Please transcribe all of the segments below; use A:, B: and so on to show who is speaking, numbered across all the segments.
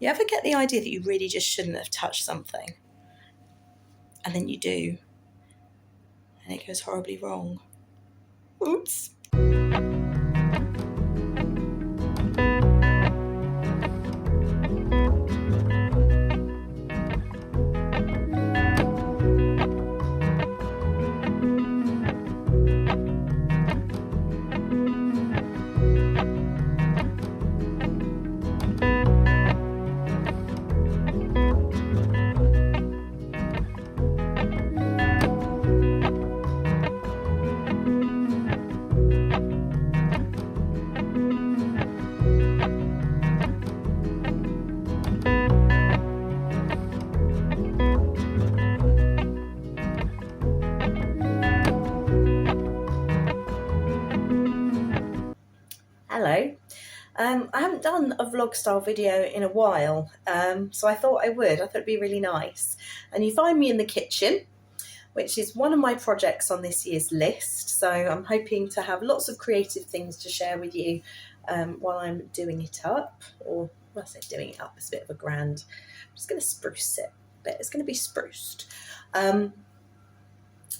A: You ever get the idea that you really just shouldn't have touched something, and then you do, and it goes horribly wrong? Oops. Hello. I haven't done a vlog style video in a while, so I thought I would. I thought it'd be really nice. And you find me in the kitchen, which is one of my projects on this year's list. So I'm hoping to have lots of creative things to share with you while I'm doing it up. Or, well, I say doing it up, it's a bit of a grand. I'm just going to spruce it a bit. It's going to be spruced.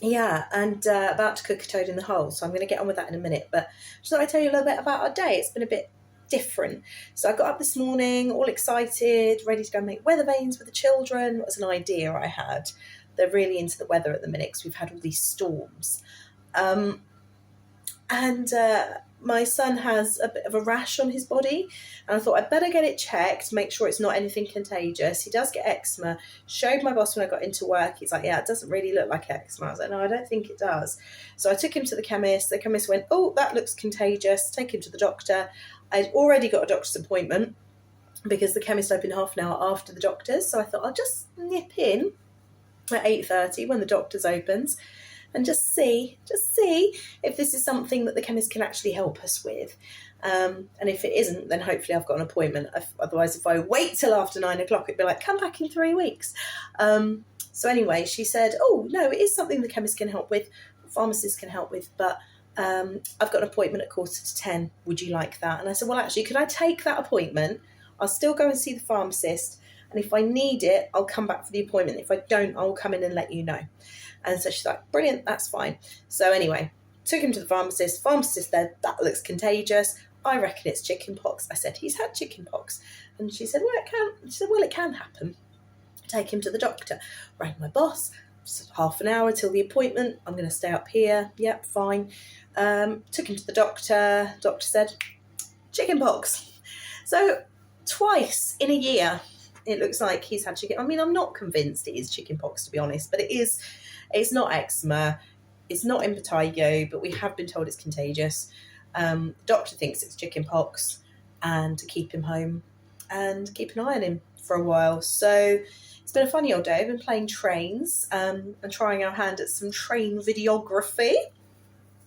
A: Yeah, and about to cook a toad in the hole, so I'm going to get on with that in a minute. But just thought I'd tell you a little bit about our day. It's been a bit different. So I got up this morning, all excited, ready to go make weather vanes with the children. It was an idea I had. They're really into the weather at the minute because we've had all these storms. My son has a bit of a rash on his body, and I thought I'd better get it checked, make sure it's not anything contagious. He does get eczema. Showed my boss when I got into work. He's like, yeah, it doesn't really look like eczema. I was like, no, I don't think it does. So I took him to the chemist. The chemist went, oh, that looks contagious. Take him to the doctor. I'd already got a doctor's appointment because the chemist opened half an hour after the doctor's. So I thought I'll just nip in at 8:30 when the doctor's opens, and just see if this is something that the chemist can actually help us with. And if it isn't, then hopefully I've got an appointment. Otherwise, if I wait till after 9 o'clock, it'd be like, come back in 3 weeks. So anyway, she said, oh, no, it is something the chemist can help with, pharmacists can help with, but I've got an appointment at 9:45. Would you like that? And I said, well, actually, could I take that appointment? I'll still go and see the pharmacist. And if I need it, I'll come back for the appointment. If I don't, I'll come in and let you know. And so she's like, brilliant, that's fine. So anyway, took him to the pharmacist. Pharmacist said, that looks contagious. I reckon it's chickenpox. I said, he's had chickenpox. And she said, well, it can happen. Take him to the doctor. Rang my boss. Half an hour till the appointment. I'm going to stay up here. Yep, fine. Took him to the doctor. Doctor said, chickenpox. So twice in a year, it looks like he's had chicken. I mean, I'm not convinced it is chickenpox, to be honest, but it's not eczema. It's not impetigo, but we have been told it's contagious. Doctor thinks it's chickenpox, and to keep him home and keep an eye on him for a while. So it's been a funny old day. I've been playing trains and trying our hand at some train videography,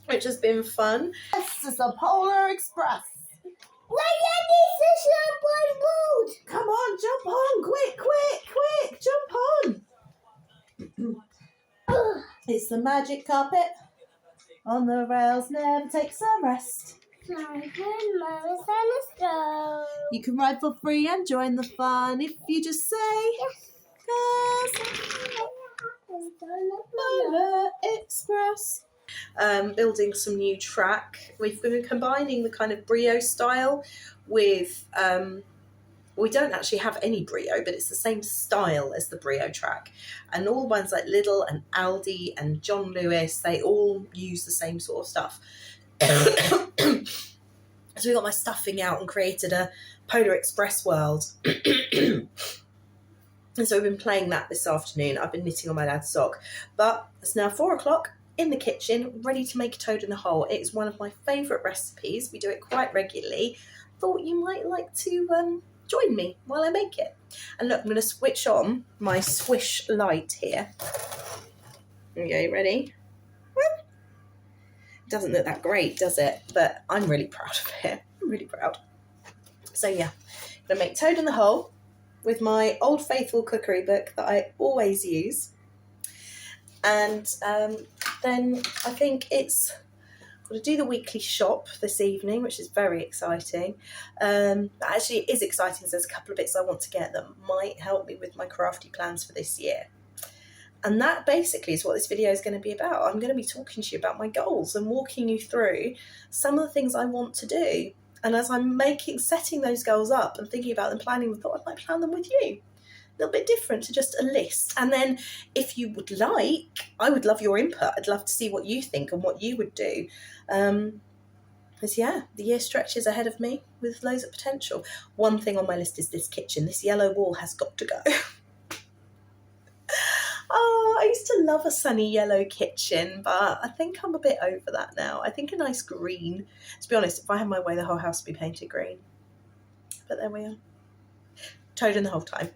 A: which has been fun.
B: This is the Polar Express. Come on, jump on, quick, jump on. It's the magic carpet on the rails, never takes a rest. You can ride for free and join the fun if you just say yes. Polar Express. Building some new track. We've been combining the kind of brio style with we don't actually have any brio, but it's the same style as the brio track, and all ones like Lidl and Aldi and John Lewis, they all use the same sort of stuff. So we got my stuffing out and created a Polar Express world. And so we've been playing that this afternoon. I've been knitting on my dad's sock, but it's now 4 o'clock in the kitchen, ready to make a toad in the hole. It is one of my favourite recipes. We do it quite regularly. Thought you might like to join me while I make it. And look, I'm going to switch on my swish light here. Okay, ready? Well, it doesn't look that great, does it? But I'm really proud of it. I'm really proud. So yeah, I'm going to make toad in the hole with my Old Faithful cookery book that I always use. And then I think it's
A: got to do the weekly shop this evening, which is very exciting. But actually it is exciting because there's a couple of bits I want to get that might help me with my crafty plans for this year. And that basically is what this video is going to be about. I'm going to be talking to you about my goals and walking you through some of the things I want to do. And as I'm setting those goals up and thinking about them, planning them, I thought I might plan them with you. A little bit different to just a list. And then if you would like, I would love your input. I'd love to see what you think and what you would do. Because yeah, the year stretches ahead of me with loads of potential. One thing on my list is this kitchen. This yellow wall has got to go. Oh, I used to love a sunny yellow kitchen, but I think I'm a bit over that now. I think a nice green. To be honest, if I had my way, the whole house would be painted green. But there we are. Toading the whole time.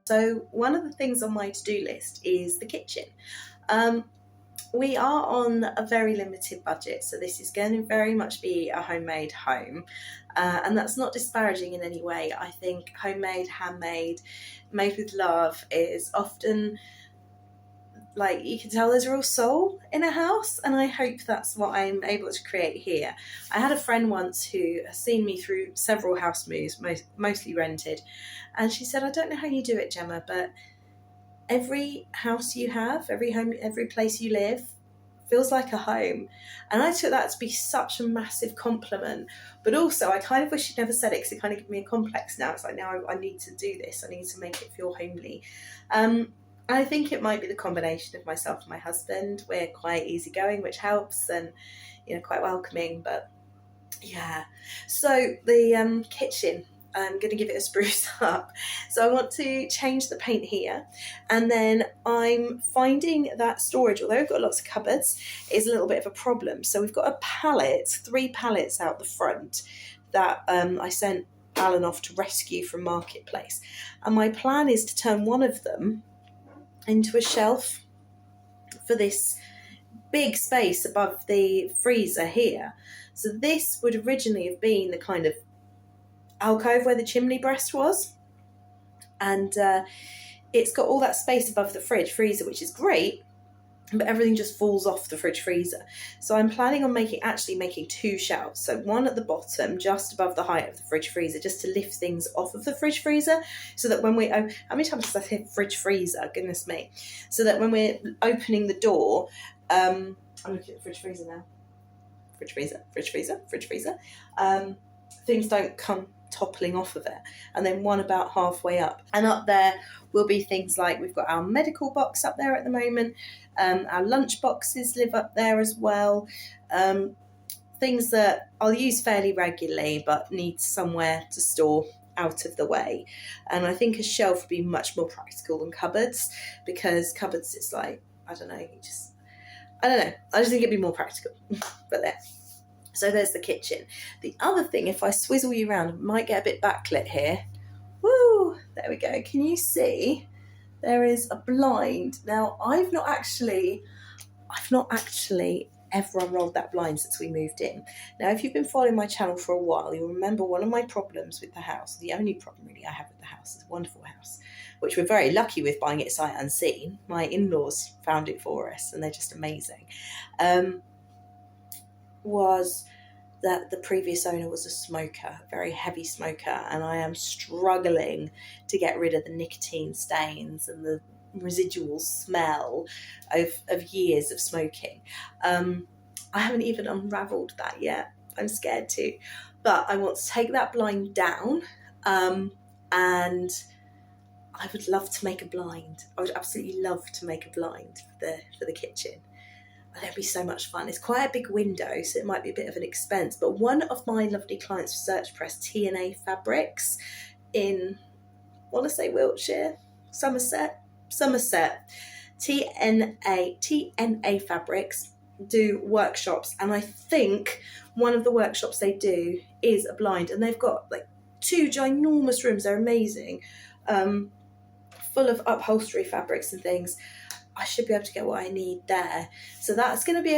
A: So one of the things on my to-do list is the kitchen. We are on a very limited budget, so this is going to very much be a homemade home. And that's not disparaging in any way. I think homemade, handmade, made with love is often, like, you can tell there's a real soul in a house, and I hope that's what I'm able to create here. I had a friend once who has seen me through several house moves, mostly rented, and she said, I don't know how you do it, Gemma, but every house you have, every home, every place you live feels like a home. And I took that to be such a massive compliment, but also I kind of wish she'd never said it, because it kind of gives me a complex now. It's like, now I need to do this, I need to make it feel homely. I think it might be the combination of myself and my husband. We're quite easygoing, which helps, and quite welcoming. But yeah, so the kitchen, I'm going to give it a spruce up. So I want to change the paint here, and then I'm finding that storage, although we've got lots of cupboards, is a little bit of a problem. So we've got a pallet, 3 pallets out the front that I sent Alan off to rescue from Marketplace, and my plan is to turn one of them into a shelf for this big space above the freezer here. So this would originally have been the kind of alcove where the chimney breast was, and it's got all that space above the freezer, which is great, but everything just falls off the fridge freezer. So I'm planning on making 2 shelves. So one at the bottom, just above the height of the fridge freezer, just to lift things off of the fridge freezer, so that when we how many times did I say fridge freezer? Goodness me. So that when we're opening the door, I'm looking at the fridge freezer now. Fridge freezer. Things don't come toppling off of it. And then one about halfway up, and up there will be things like, we've got our medical box up there at the moment, our lunch boxes live up there as well, things that I'll use fairly regularly but need somewhere to store out of the way. And I think a shelf would be much more practical than cupboards, because cupboards, it's like, I just think it'd be more practical. But there. So there's the kitchen. The other thing, if I swizzle you around, I might get a bit backlit here. Woo! There we go. Can you see? There is a blind. Now, I've not actually ever unrolled that blind since we moved in. Now, if you've been following my channel for a while, you'll remember one of my problems with the house, the only problem really I have with the house, is a wonderful house, which we're very lucky with buying it sight unseen. My in-laws found it for us and they're just amazing. Was that the previous owner was a smoker, a very heavy smoker, and I am struggling to get rid of the nicotine stains and the residual smell of years of smoking. I haven't even unravelled that yet. I'm scared to. But I want to take that blind down, and I would love to make a blind. I would absolutely love to make a blind for the kitchen. That'd be so much fun. It's quite a big window, so it might be a bit of an expense. But one of my lovely clients for Search Press, TNA Fabrics, in, I want to say Wiltshire, Somerset, TNA Fabrics do workshops, and I think one of the workshops they do is a blind, and they've got like 2 ginormous rooms. They're amazing, full of upholstery fabrics and things. I should be able to get what I need there. So that's going to be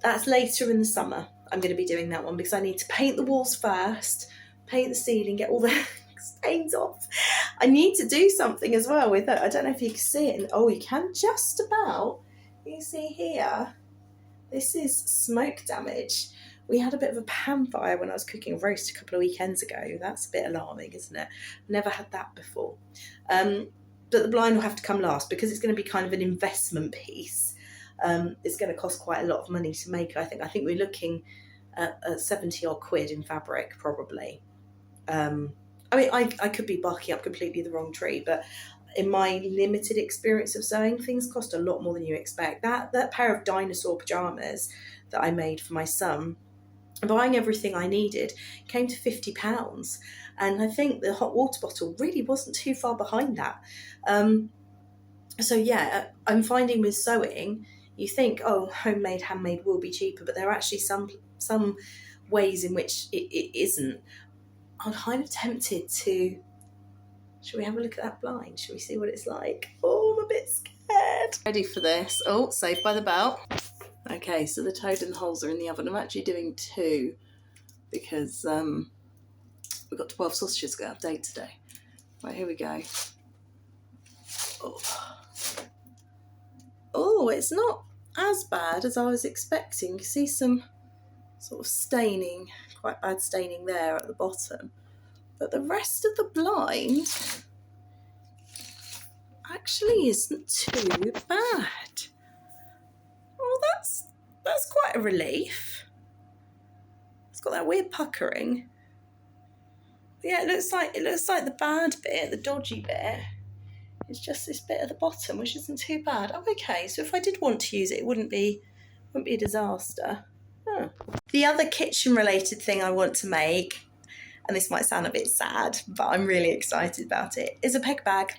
A: that's later in the summer. I'm going to be doing that one because I need to paint the walls first, paint the ceiling, get all the stains off. I need to do something as well with it. I don't know if you can see it. Oh, you can just about. You see here, this is smoke damage. We had a bit of a pan fire when I was cooking a roast a couple of weekends ago. That's a bit alarming, isn't it? Never had that before. But the blind will have to come last because it's going to be kind of an investment piece. It's going to cost quite a lot of money to make. I think we're looking at 70 odd quid in fabric probably. I mean, I could be barking up completely the wrong tree, but in my limited experience of sewing, things cost a lot more than you expect. That pair of dinosaur pajamas that I made for my son, buying everything I needed, came to £50. And I think the hot water bottle really wasn't too far behind that. So yeah, I'm finding with sewing, you think, oh, homemade, handmade will be cheaper, but there are actually some ways in which it isn't. I'm kind of tempted to, shall we have a look at that blind? Shall we see what it's like? Oh, I'm a bit scared. Ready for this. Oh, Saved by the Bell. Okay, so the toad and the holes are in the oven. I'm actually doing 2 because we've got 12 sausages to get update today. Right, here we go. Oh, it's not as bad as I was expecting. You see some sort of staining, quite bad staining there at the bottom. But the rest of the blind actually isn't too bad. Oh, that's quite a relief. It's got that weird puckering. But yeah, it looks like the bad bit, the dodgy bit. It's just this bit at the bottom, which isn't too bad. Oh, okay, so if I did want to use it, it wouldn't be a disaster. Oh. The other kitchen-related thing I want to make, and this might sound a bit sad, but I'm really excited about it, is a peg bag,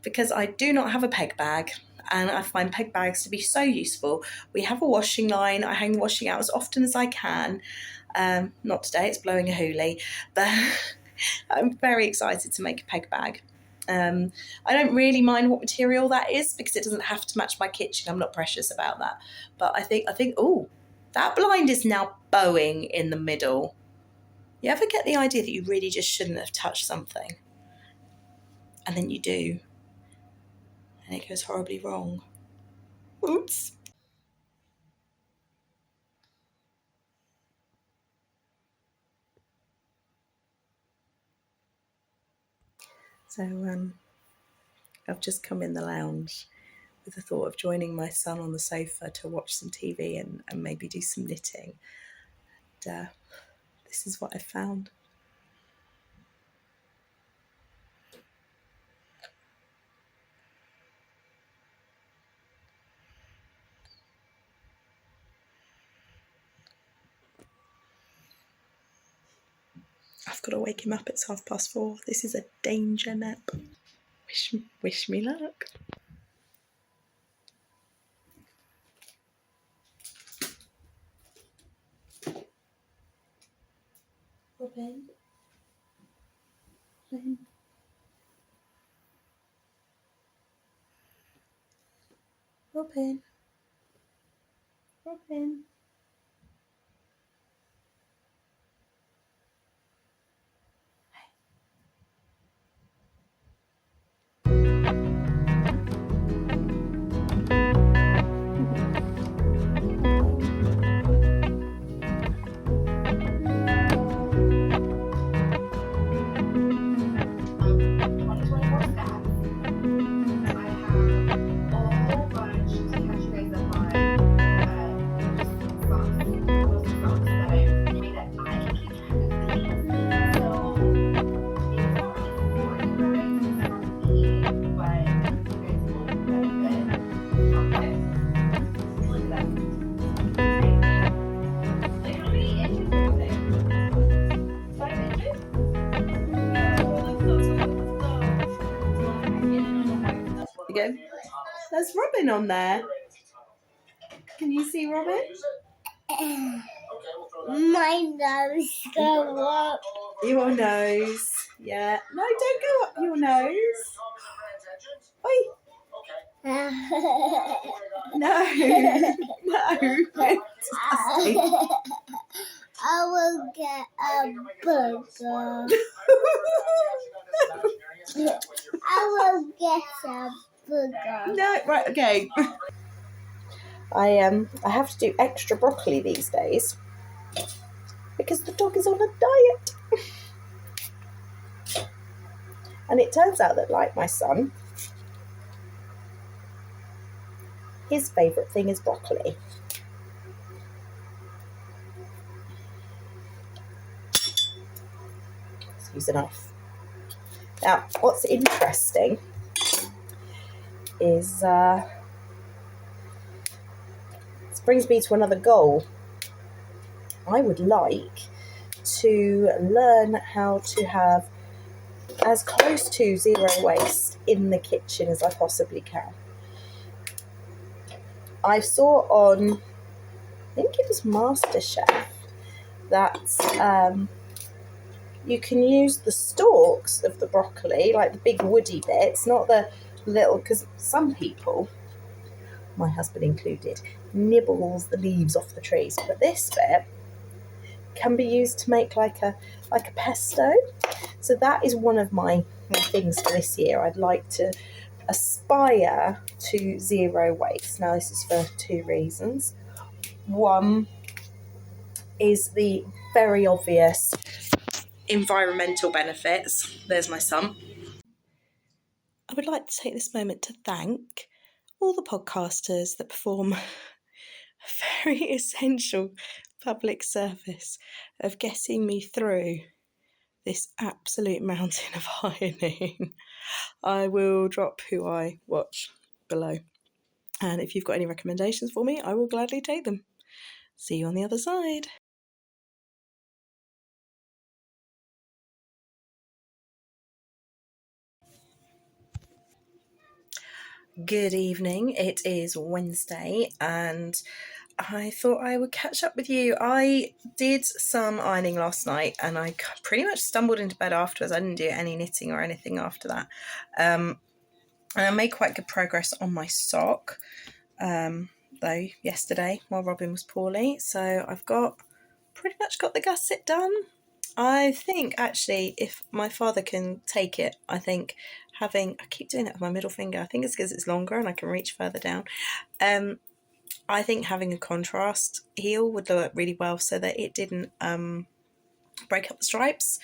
A: because I do not have a peg bag, and I find peg bags to be so useful. We have a washing line. I hang the washing out as often as I can. Not today, it's blowing a hoolie, but I'm very excited to make a peg bag. I don't really mind what material that is because it doesn't have to match my kitchen. I'm not precious about that. But I think, oh, that blind is now bowing in the middle. You ever get the idea that you really just shouldn't have touched something? And then you do. And it goes horribly wrong. Oops. So I've just come in the lounge with the thought of joining my son on the sofa to watch some TV and maybe do some knitting. And this is what I found. I've got to wake him up, it's 4:30. This is a danger nap. Wish me luck. Robin. Robin. Robin. Robin. Go. There's Robin on there. Can you see Robin?
C: My nose go up.
A: Your nose. Yeah. No, don't go up your nose. Oi. No. No.
C: I will get a burger. I will get a burger.
A: No, right, okay. I have to do extra broccoli these days because the dog is on a diet. And it turns out that, like my son, his favourite thing is broccoli. Let's use a knife. Now, what's interesting is this brings me to another goal. I would like to learn how to have as close to zero waste in the kitchen as I possibly can. I saw on, I think it was MasterChef, that you can use the stalks of the broccoli, like the big woody bits, not the little, because some people, my husband included, nibbles the leaves off the trees, but this bit can be used to make like a pesto. So that is one of my things for this year. I'd like to aspire to zero waste. Now this is for two reasons. One is the very obvious environmental benefits. There's my son. I would like to take this moment to thank all the podcasters that perform a very essential public service of getting me through this absolute mountain of ironing. I will drop who I watch below. And if you've got any recommendations for me, I will gladly take them. See you on the other side. Good evening. It is Wednesday and I thought I would catch up with you. I did some ironing last night and I pretty much stumbled into bed afterwards. I didn't do any knitting or anything after that. And I made quite good progress on my sock, though, yesterday while Robin was poorly. So I've pretty much got the gusset done. I think, actually, if my father can take it, I think I keep doing it with my middle finger. I think it's because it's longer and I can reach further down. I think having a contrast heel would look really well so that it didn't break up the stripes.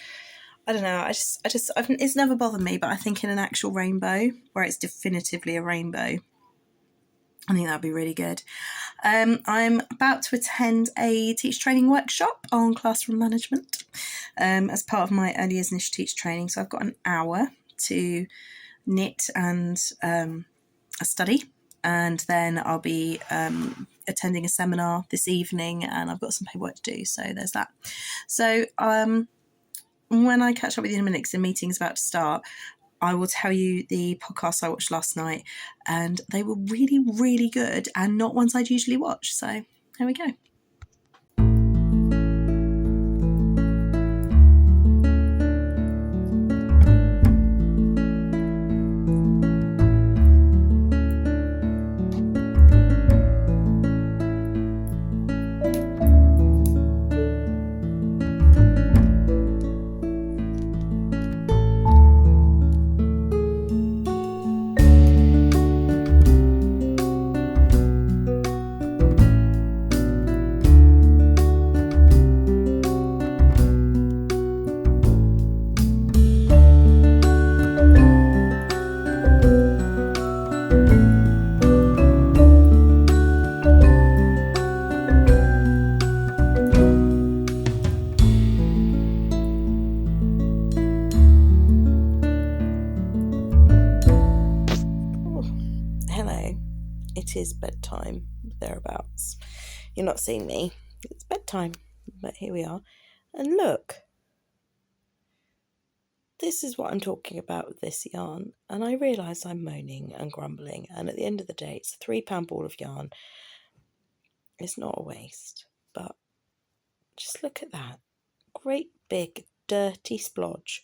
A: I don't know. It's never bothered me, but I think in an actual rainbow, where it's definitively a rainbow, I think that'd be really good. I'm about to attend a teacher training workshop on classroom management as part of my early years initial teacher training. So I've got an hour to knit and study, and then I'll be attending a seminar this evening, and I've got some paperwork to do. So there's that. So when I catch up with you in a minute, because the meeting's about to start, I will tell you the podcasts I watched last night, and they were really, really good and not ones I'd usually watch. So there we go.
B: it is bedtime, thereabouts. You're not seeing me. It's bedtime, but here we are. And look, this is what I'm talking about with this yarn. And I realise I'm moaning and grumbling. And at the end of the day, it's a £3 ball of yarn. It's not a waste. But just look at that. Great big dirty splodge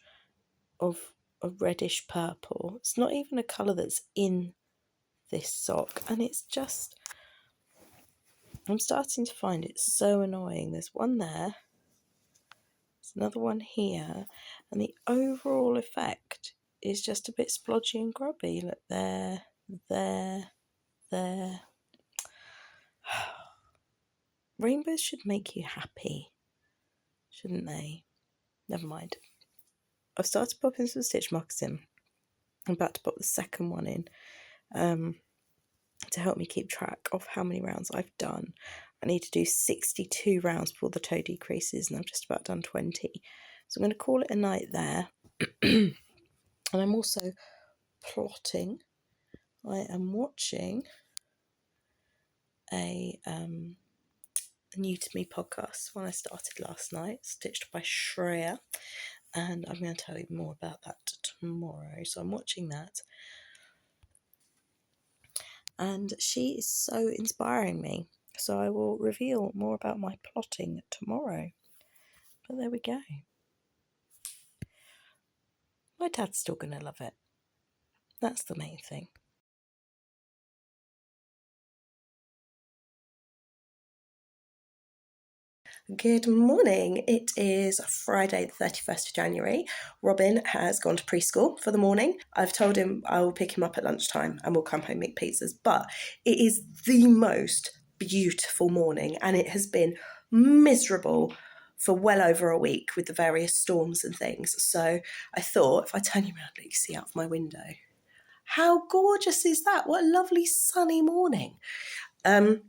B: of a reddish purple. It's not even a colour that's in this sock. And it's just... I'm starting to find it so annoying. There's one there. There's another one here. And the overall effect is just a bit splodgy and grubby. Look, there. Rainbows should make you happy, shouldn't they? Never mind. I've started popping some stitch markers in. I'm about to pop the second one in to help me keep track of how many rounds I've done. I need to do 62 rounds before the toe decreases, and I've just about done 20. So I'm going to call it a night there. And I'm also plotting. I am watching a new to me podcast, one I started last night, stitched by Shreya, and I'm going to tell you more about that tomorrow. So I'm watching that, and she is so inspiring me. So I will reveal more about my plotting tomorrow. But there we go. My dad's still going to love it. That's the main thing. Good morning. It is Friday the 31st of January. Robin has gone to preschool for the morning. I've told him I will pick him up at lunchtime and we'll come home and make pizzas. But it is the most beautiful morning, and it has been miserable for well over a week with the various storms and things. So I thought, if I turn you around, you can see out of my window. How gorgeous is that? What a lovely sunny morning. And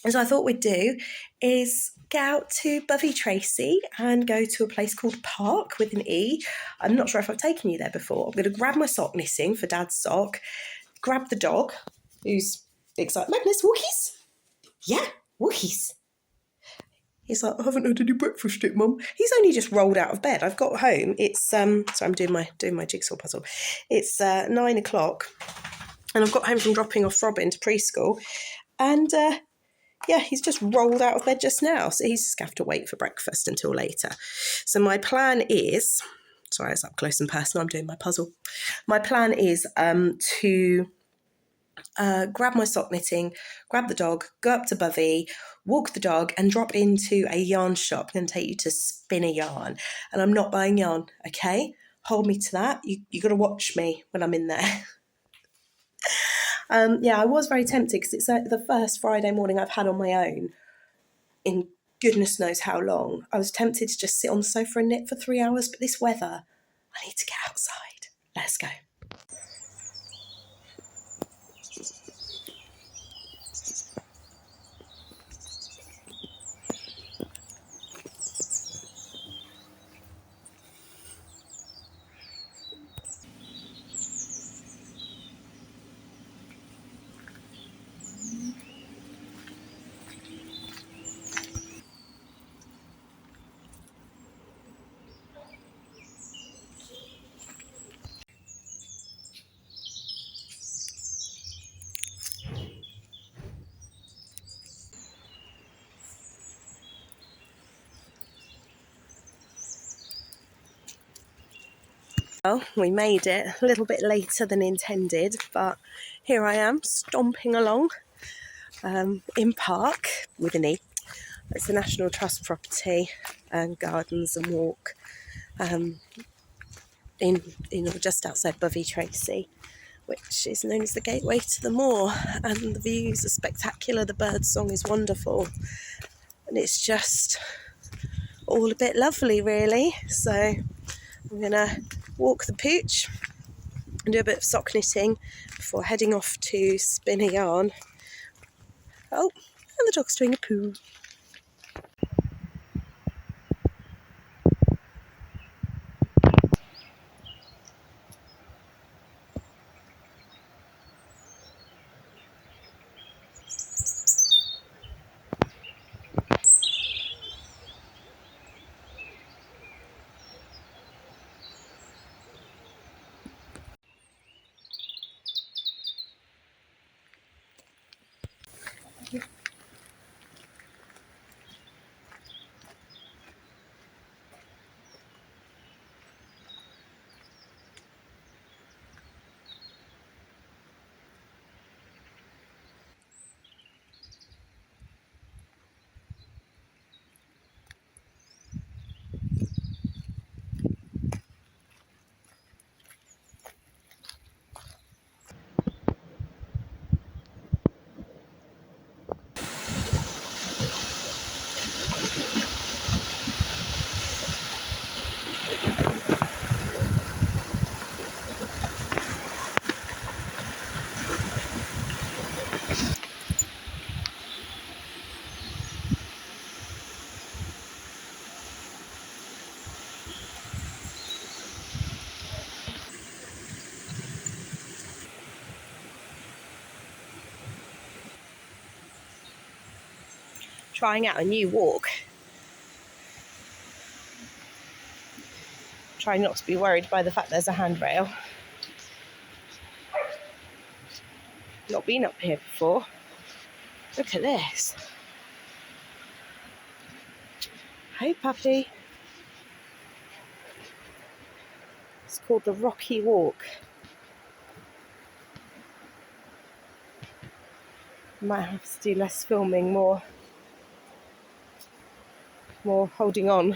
B: so I thought we'd do is get out to Bovey, Tracey, and go to a place called Parke with an E. I'm not sure if I've taken you there before. I'm going to grab my sock knitting for Dad's sock, grab the dog, who's excited. Magnus, walkies? Yeah, walkies. He's like, I haven't had any breakfast yet, Mum. He's only just rolled out of bed. I've got home. It's so I'm doing my jigsaw puzzle. It's 9 o'clock, and I've got home from dropping off Robin to preschool, and yeah, he's just rolled out of bed just now. So he's just going to have to wait for breakfast until later. So my plan is, sorry, it's up close and personal, I'm doing my puzzle. My plan is to grab my sock knitting, grab the dog, go up to Bovey, walk the dog, and drop into a yarn shop. I'm going to take you to spin a yarn. And I'm not buying yarn, okay? Hold me to that. You got to watch me when I'm in there. Yeah, I was very tempted because it's the first Friday morning I've had on my own in goodness knows how long. I was tempted to just sit on the sofa and knit for 3 hours, but this weather, I need to get outside. Let's go. Well, we made it a little bit later than intended, but here I am stomping along in Parke with an E. It's the National Trust property and gardens and walk in just outside Bovey, Tracey, which is known as the gateway to the moor, and the views are spectacular. The bird song is wonderful, and it's just all a bit lovely, really. So I'm gonna walk the pooch and do a bit of sock knitting before heading off to spin a yarn. Oh, and the dog's doing a poo.
A: Trying out a new walk. Trying not to be worried by the fact there's a handrail. Not been up here before. Look at this. Hey puppy. It's called the Rocky Walk. Might have to do less filming, more holding on.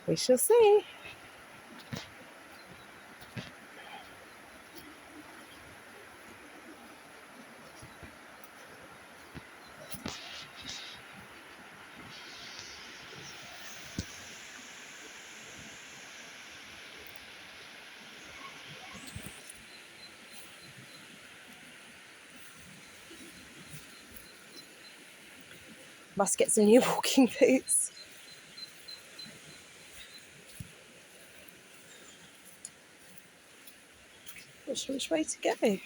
A: We shall see. Must get some new walking boots. Which way to go?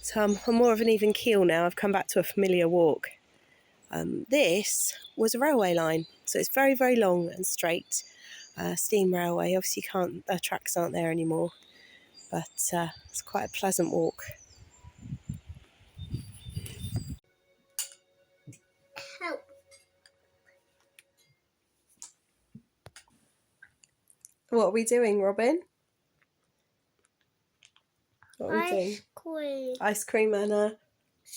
A: So I'm more of an even keel now. I've come back to a familiar walk. This was a railway line, so it's very, very long and straight. Steam railway. Obviously, the tracks aren't there anymore, but it's quite a pleasant walk.
C: Help.
A: What are we doing, Robin? What are we doing?
C: Ice cream.
A: Ice cream and a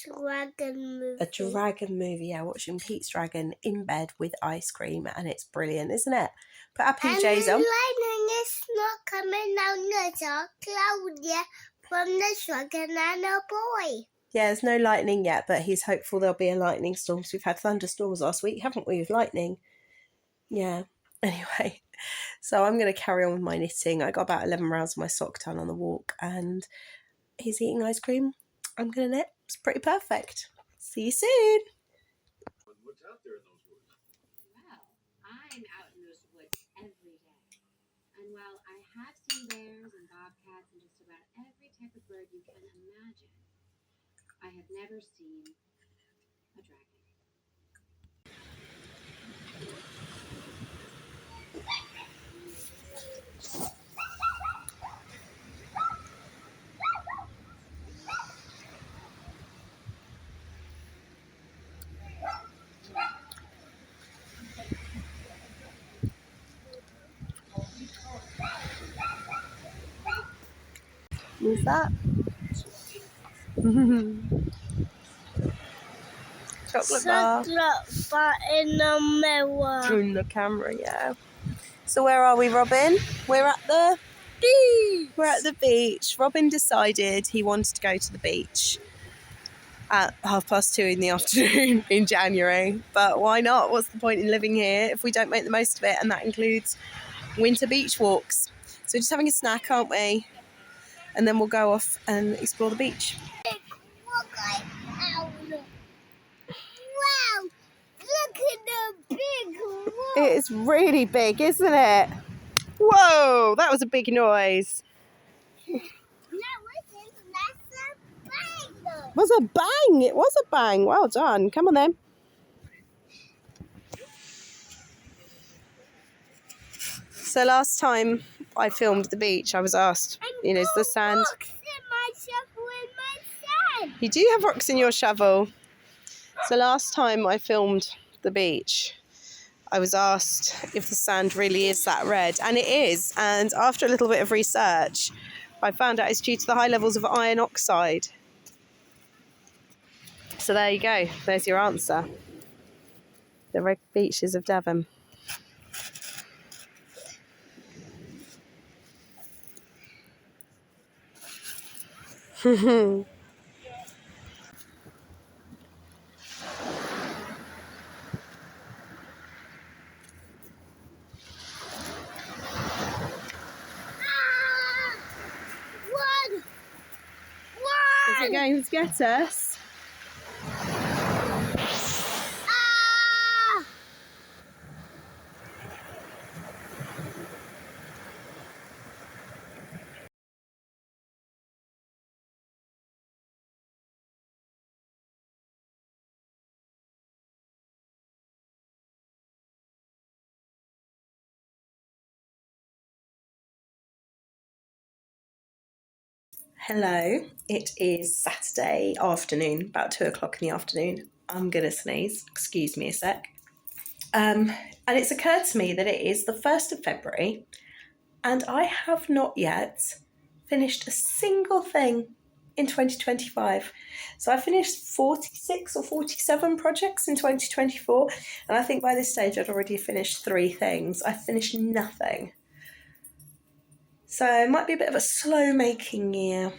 C: Dragon movie.
A: dragon movie. Yeah, watching Pete's Dragon in bed with ice cream, and it's brilliant, isn't it? Put our PJs on.
C: And the lightning is not coming down the dark cloud yet from the dragon and the boy.
A: Yeah, there's no lightning yet, but he's hopeful there'll be a lightning storm. So we've had thunderstorms last week, haven't we, with lightning? Yeah. Anyway, so I'm going to carry on with my knitting. I got about 11 rounds of my sock done on the walk, and he's eating ice cream. I'm going to knit. It's pretty perfect. See you soon.
D: What's out there in those woods?
E: Well, I'm out in those woods every day. And while I have seen bears and bobcats and just about every type of bird you can imagine, I have never seen a dragon.
A: Who's that? Chocolate bar.
C: Chocolate bar in the mirror.
A: In the camera, yeah. So where are we, Robin? We're at the beach. We're at the beach. Robin decided he wanted to go to the beach at 2:30 in the afternoon in January. But why not? What's the point in living here if we don't make the most of it? And that includes winter beach walks. So we're just having a snack, aren't we? And then we'll go off and explore the beach.
C: Wow, look at the big rock.
A: It's really big, isn't it? Whoa, that was a big noise. It was a bang. It was a bang. Well done. Come on then. So last time I filmed the beach, I was asked, is the sand... You do have rocks in your shovel. So last time I filmed the beach, I was asked if the sand really is that red. And it is. And after a little bit of research, I found out it's due to the high levels of iron oxide. So there you go. There's your answer. The red beaches of Devon. Is it going to get us? Hello, it is Saturday afternoon, about 2 o'clock in the afternoon. I'm going to sneeze, excuse me a sec. And it's occurred to me that it is the 1st of February and I have not yet finished a single thing in 2025. So I finished 46 or 47 projects in 2024 and I think by this stage I'd already finished 3 things. I finished nothing. So it might be a bit of a slow making year. A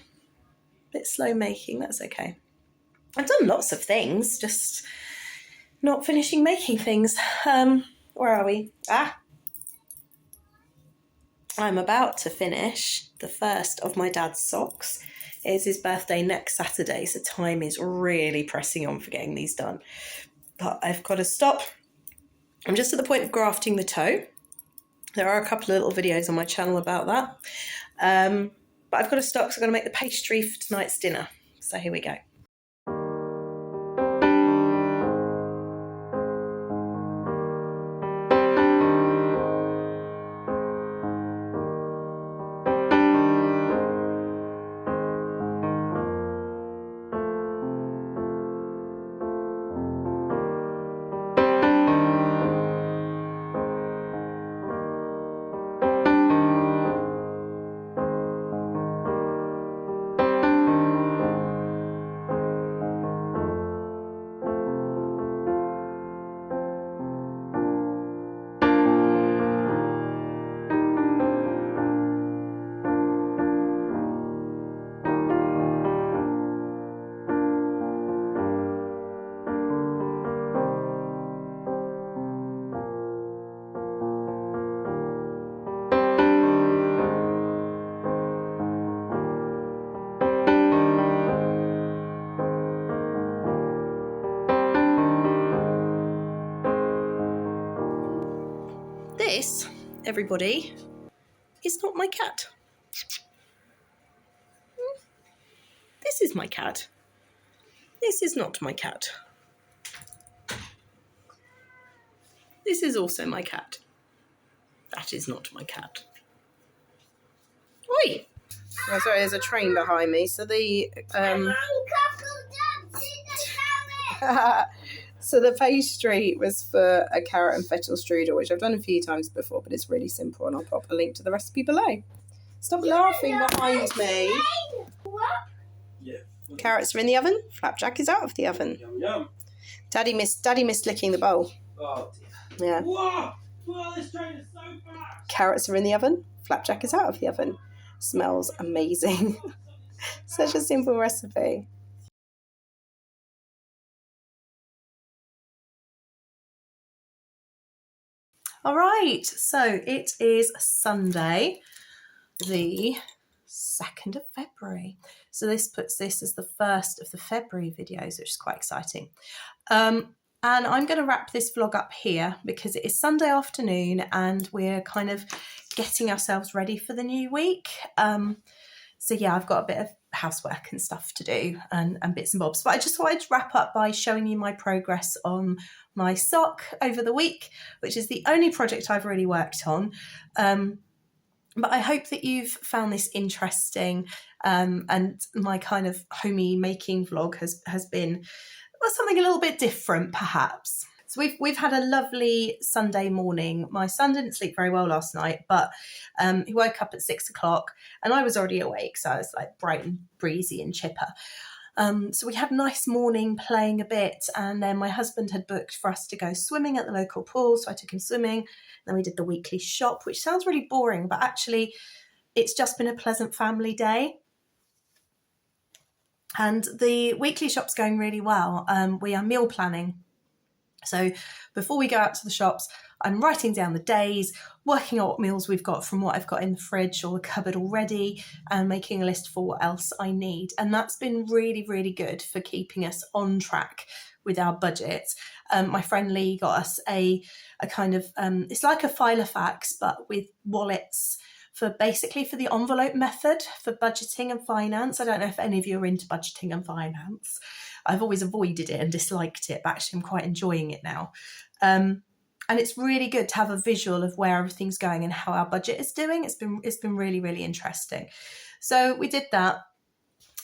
A: bit slow making, that's okay. I've done lots of things, just not finishing making things. Where are we? I'm about to finish the first of my dad's socks. It is his birthday next Saturday, so time is really pressing on for getting these done. But I've got to stop. I'm just at the point of grafting the toe. There are a couple of little videos on my channel about that. But I've got to stop because I've got to make the pastry for tonight's dinner. So here we go. This, everybody, is not my cat. This is my cat. This is not my cat. This is also my cat. That is not my cat. Oi! Oh, sorry, there's a train behind me. So the so the pastry was for a carrot and feta strudel, which I've done a few times before, but it's really simple, and I'll pop a link to the recipe below.
B: Stop laughing behind me.
F: Yeah.
B: Carrots are in the oven. Flapjack is out of the oven.
F: Yum yum.
B: Daddy missed licking the bowl.
F: Oh dear.
B: Yeah.
F: Whoa! Whoa, this train is so fast!
B: Carrots are in the oven. Flapjack is out of the oven. Smells amazing. Such a simple recipe. All right, so it is Sunday, the 2nd of February. So this puts this as the first of the February videos, which is quite exciting. And I'm going to wrap this vlog up here because it is Sunday afternoon and we're kind of getting ourselves ready for the new week. So yeah, I've got a bit of housework and stuff to do and bits and bobs. But I just thought I'd wrap up by showing you my progress on my sock over the week, which is the only project I've really worked on. But I hope that you've found this interesting, and my kind of homey making vlog has been something a little bit different, perhaps. So we've had a lovely Sunday morning. My son didn't sleep very well last night, but he woke up at 6 o'clock and I was already awake, so I was like bright and breezy and chipper. So we had a nice morning playing a bit, and then my husband had booked for us to go swimming at the local pool, so I took him swimming. Then we did the weekly shop, which sounds really boring, but actually it's just been a pleasant family day. And the weekly shop's going really well. We are meal planning. So before we go out to the shops, I'm writing down the days, working out what meals we've got from what I've got in the fridge or the cupboard already, and making a list for what else I need. And that's been really, really good for keeping us on track with our budget. My friend Lee got us a kind of, it's like a Filofax, but with wallets for the envelope method for budgeting and finance. I don't know if any of you are into budgeting and finance. I've always avoided it and disliked it, but actually I'm quite enjoying it now. And it's really good to have a visual of where everything's going and how our budget is doing. It's been really, really interesting. So we did that.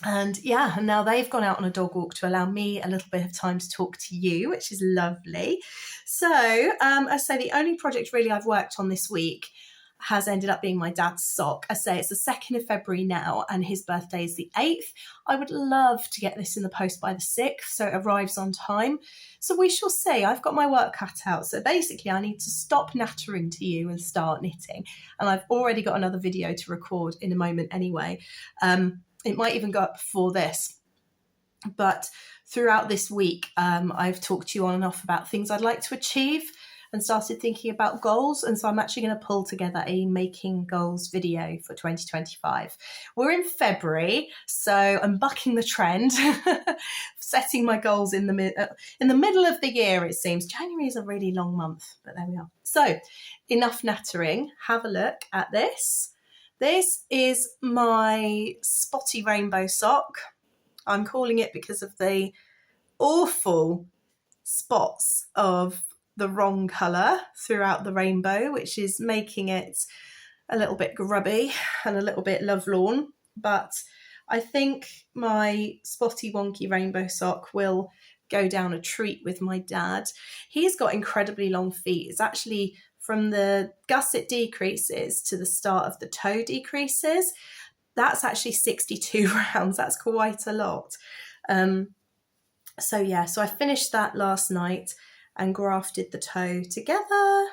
B: And yeah, and now they've gone out on a dog walk to allow me a little bit of time to talk to you, which is lovely. So I say the only project really I've worked on this week has ended up being my dad's sock. I say it's the 2nd of February now and his birthday is the 8th. I would love to get this in the post by the 6th so it arrives on time. So we shall see. I've got my work cut out. So basically I need to stop nattering to you and start knitting. And I've already got another video to record in a moment anyway. It might even go up before this. But throughout this week, I've talked to you on and off about things I'd like to achieve and started thinking about goals. And so I'm actually going to pull together a making goals video for 2025. We're in February, so I'm bucking the trend, setting my goals in the middle of the year, it seems. January is a really long month, but there we are. So enough nattering. Have a look at this. This is my spotty rainbow sock. I'm calling it because of the awful spots of the wrong colour throughout the rainbow, which is making it a little bit grubby and a little bit lovelorn. But I think my spotty wonky rainbow sock will go down a treat with my dad. He's got incredibly long feet. It's actually from the gusset decreases to the start of the toe decreases. That's actually 62 rounds. That's quite a lot. So I finished that last night and grafted the toe together.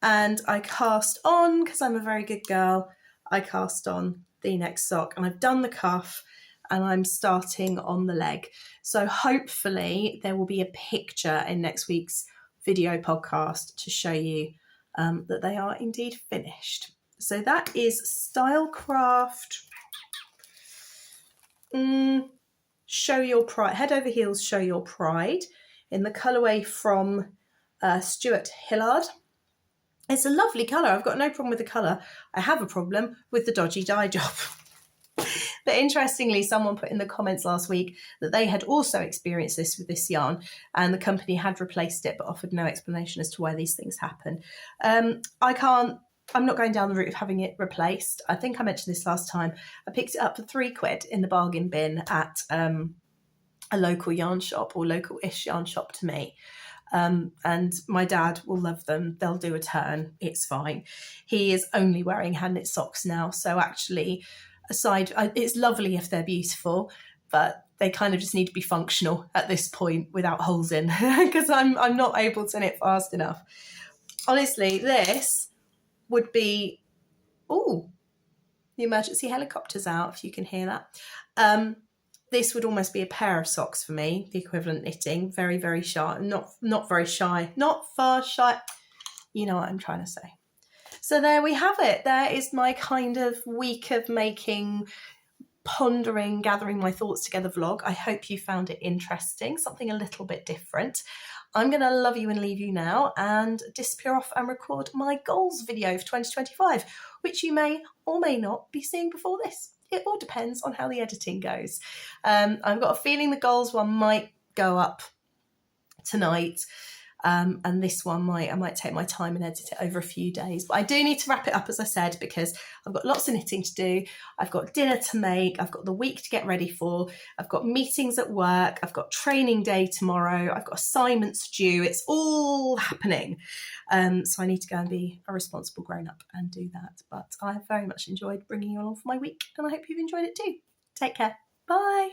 B: And I cast on, because I'm a very good girl, I cast on the next sock and I've done the cuff and I'm starting on the leg. So hopefully there will be a picture in next week's video podcast to show you that they are indeed finished. So that is Stylecraft. Show Your Pride. Head Over Heels, Show Your Pride in the colourway from Stuart Hillard. It's a lovely colour. I've got no problem with the colour. I have a problem with the dodgy dye job. But interestingly, someone put in the comments last week that they had also experienced this with this yarn and the company had replaced it but offered no explanation as to why these things happen. I'm not going down the route of having it replaced. I think I mentioned this last time. I picked it up for £3 in the bargain bin at a local yarn shop or local-ish yarn shop to me. And my dad will love them. They'll do a turn. It's fine. He is only wearing hand knit socks now. So actually, it's lovely if they're beautiful, but they kind of just need to be functional at this point without holes in, because I'm not able to knit fast enough. Honestly, this would be, the emergency helicopter's out, if you can hear that. This would almost be a pair of socks for me, the equivalent knitting. Very, very shy. Not very shy. Not far shy. You know what I'm trying to say. So there we have it. There is my kind of week of making, pondering, gathering my thoughts together vlog. I hope you found it interesting, something a little bit different. I'm going to love you and leave you now and disappear off and record my goals video for 2025, which you may or may not be seeing before this. It all depends on how the editing goes. I've got a feeling the goals one might go up tonight. And this one I might take my time and edit it over a few days. But I do need to wrap it up, as I said, because I've got lots of knitting to do. I've got dinner to make. I've got the week to get ready for. I've got meetings at work. I've got training day tomorrow. I've got assignments due. It's all happening. So I need to go and be a responsible grown-up and do that. But I have very much enjoyed bringing you along for my week, and I hope you've enjoyed it too. Take care. Bye.